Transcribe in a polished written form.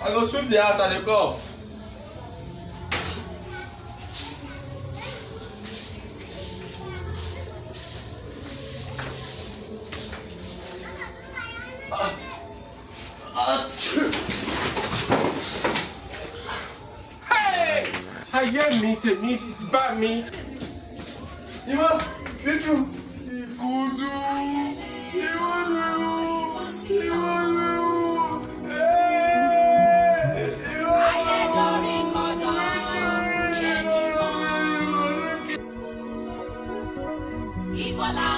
I go sweep the house and they come. Hey! Ayé mi tèmi bá mi. Ima, Petru, ikudu.